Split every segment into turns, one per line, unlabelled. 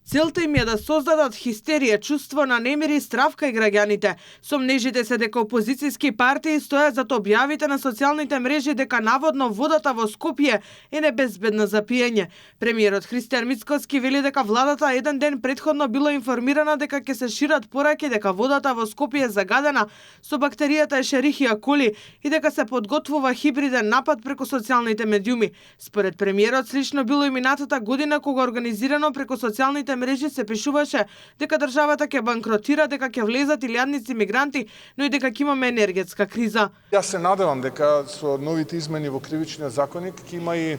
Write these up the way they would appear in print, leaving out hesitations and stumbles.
Целта им е да создадат хистерија, чувство на немир и страв кај граѓаните. Сомнежите се дека опозицијски партии стојат зад објавите на социјалните мрежи дека наводно водата во Скопје е небезбедна за пиење. Премиерот Христијан Мицкоски вели дека владата еден ден претходно била информирана дека ќе се шират пораки дека водата во Скопје е загадена со бактеријата Ешерихија коли и дека се подготвува хибриден напад преку социјалните медиуми. Според премиерот, слично било и минатата година кога организирано преку социјалните мрежи се пишуваше дека државата ќе банкротира, дека ќе влезат илјадници мигранти, но и дека ќе имаме енергетска криза.
Јас се надевам дека со новите измени во кривичниот законник ќе има и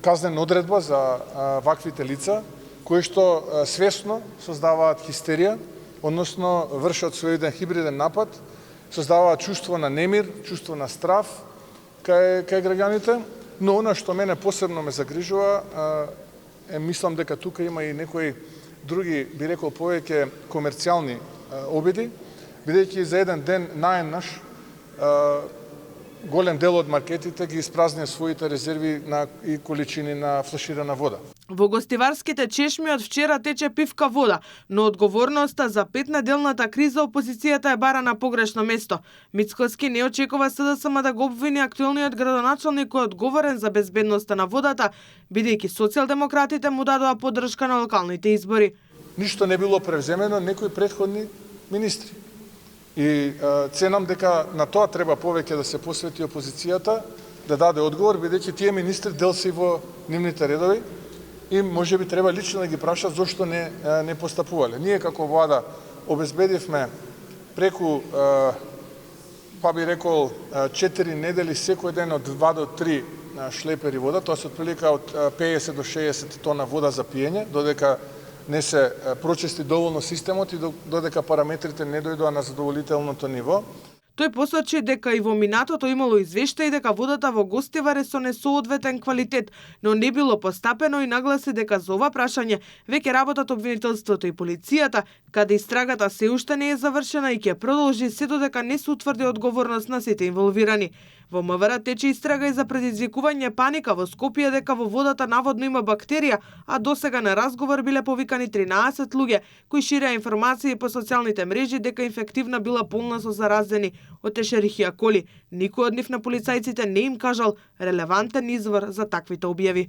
казнена одредба за ваквите лица кои што свесно создаваат хистерија, односно вршат свој хибриден напад, создаваат чувство на немир, чувство на страв кај граѓаните, но она што мене посебно ме загрижува мислам дека тука има и некои други, би рекол, повеќе комерцијални обиди, бидејќи за еден ден наеднаш голем дел од маркетите ги испразнија своите резерви и количини на флаширана вода.
Во гостиварските чешми од вчера тече пивка вода, но одговорноста за 5-неделната криза опозицијата е бара на погрешно место. Мицкоски не очекува СДСМ да го обвини актуелниот градоначалник кој е одговорен за безбедноста на водата, бидејќи социјалдемократите му дадоа поддршка на локалните избори.
Ништо не било превземено некои претходни министри. И ценам дека на тоа треба повеќе да се посвети опозицијата, да даде одговор, бидејќи тие министри дел се во нивните редови и можеби треба лично да ги прашат зошто не постапувале. Ние како влада обезбедивме преку, па би рекол, 4 недели секој ден од 2 до 3 шлепери вода, тоа се отприлика од 50 до 60 тона вода за пиење, додека не се прочисти доволно системот и додека параметрите не дојдоа на задоволителното ниво.
Тој посочи дека и во минатото имало извештаи дека водата во Гостивар е со несоодветен квалитет, но не било постапено и нагласи дека за ова прашање веќе работат обвинителството и полицијата, каде истрагата се уште не е завршена и ќе продолжи се додека не се утврди одговорност на сите инволвирани. Во МВР тече истрага и за предизвикување паника во Скопје дека во водата наводно има бактерија, а досега на разговор биле повикани 13 луѓе кои ширеа информации по социјалните мрежи дека инфективна била полна со заразени од Ешерихија коли. Никој од нив на полицајците не им кажал релевантен извор за таквите објави.